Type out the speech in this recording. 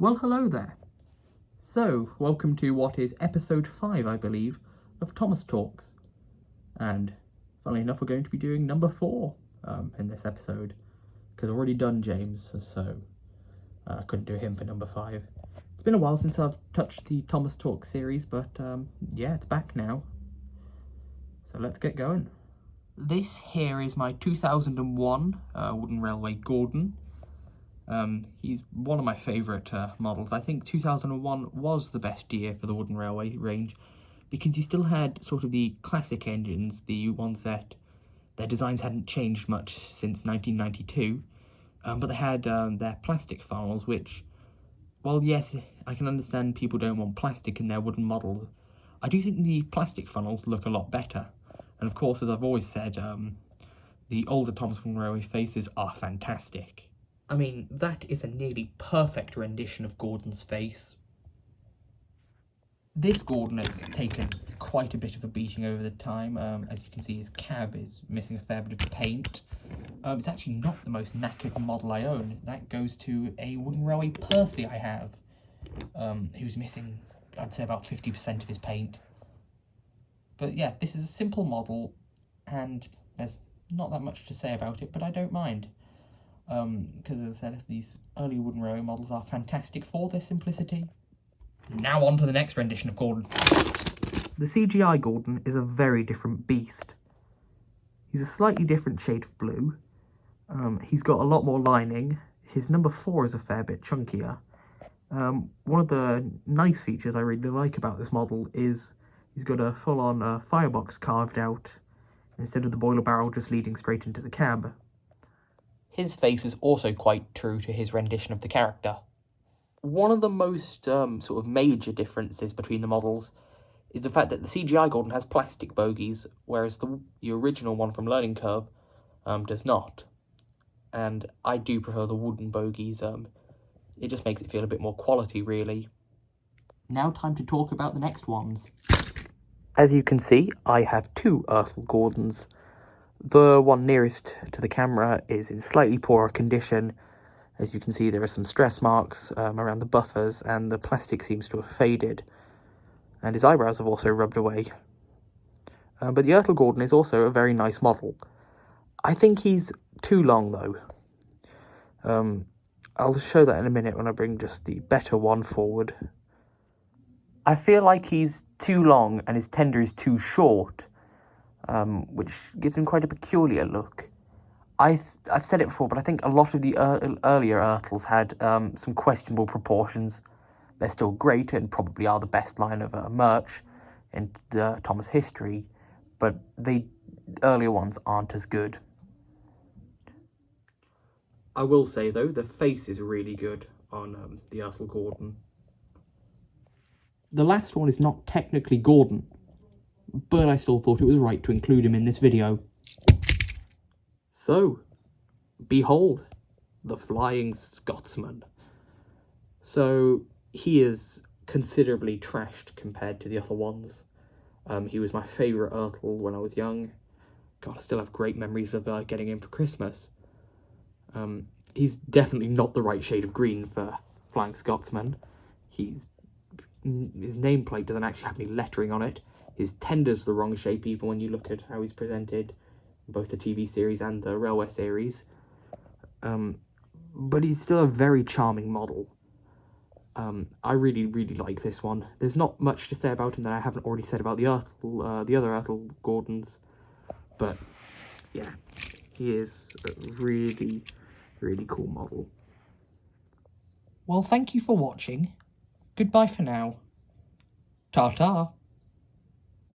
Well, hello there. So, welcome to what is episode 5, I believe, of Thomas Talks. And, funnily enough, we're going to be doing number 4 in this episode, because I've already done James, so I couldn't do him for number 5. It's been a while since I've touched the Thomas Talks series, but yeah, it's back now. So let's get going. This here is my 2001 Wooden Railway Gordon. He's one of my favourite models. I think 2001 was the best year for the Wooden Railway range because he still had sort of the classic engines, the ones that their designs hadn't changed much since 1992, but they had their plastic funnels, which, well, yes, I can understand people don't want plastic in their wooden models. I do think the plastic funnels look a lot better. And of course, as I've always said, the older Thomas Wooden Railway faces are fantastic. I mean, that is a nearly perfect rendition of Gordon's face. This Gordon has taken quite a bit of a beating over the time. As you can see, his cab is missing a fair bit of paint. It's actually not the most knackered model I own. That goes to a Wooden Railway Percy I have, who's missing, I'd say, about 50% of his paint. But yeah, this is a simple model, and there's not that much to say about it, but I don't mind. Because, as I said, these early Wooden Railway models are fantastic for their simplicity. Now on to the next rendition of Gordon. The CGI Gordon is a very different beast. He's a slightly different shade of blue. He's got a lot more lining. His number 4 is a fair bit chunkier. One of the nice features I really like about this model is he's got a full-on firebox carved out, instead of the boiler barrel just leading straight into the cab. His face is also quite true to his rendition of the character. One of the most sort of major differences between the models is the fact that the CGI Gordon has plastic bogies, whereas the original one from Learning Curve does not. And I do prefer the wooden bogies. It just makes it feel a bit more quality, really. Now time to talk about the next ones. As you can see, I have 2 Ertl Gordons. The one nearest to the camera is in slightly poorer condition. As you can see, there are some stress marks around the buffers, and the plastic seems to have faded. And his eyebrows have also rubbed away. But the Ertl Gordon is also a very nice model. I think he's too long, though. I'll show that in a minute when I bring just the better one forward. I feel like he's too long and his tender is too short. Which gives him quite a peculiar look. I've said it before, but I think a lot of the earlier Ertls had some questionable proportions. They're still great and probably are the best line of merch in the Thomas history, but the earlier ones aren't as good. I will say, though, the face is really good on the Ertl Gordon. The last one is not technically Gordon, but I still thought it was right to include him in this video. So, behold, the Flying Scotsman. So, he is considerably trashed compared to the other ones. He was my favourite Ertl when I was young. God, I still have great memories of getting him for Christmas. He's definitely not the right shade of green for Flying Scotsman. His nameplate doesn't actually have any lettering on it. His tender's the wrong shape even when you look at how he's presented in both the TV series and the Railway series. But he's still a very charming model. I really, really like this one. There's not much to say about him that I haven't already said about the other Ertl Gordons. But, yeah, he is a really, really cool model. Well, thank you for watching. Goodbye for now. Ta-ta.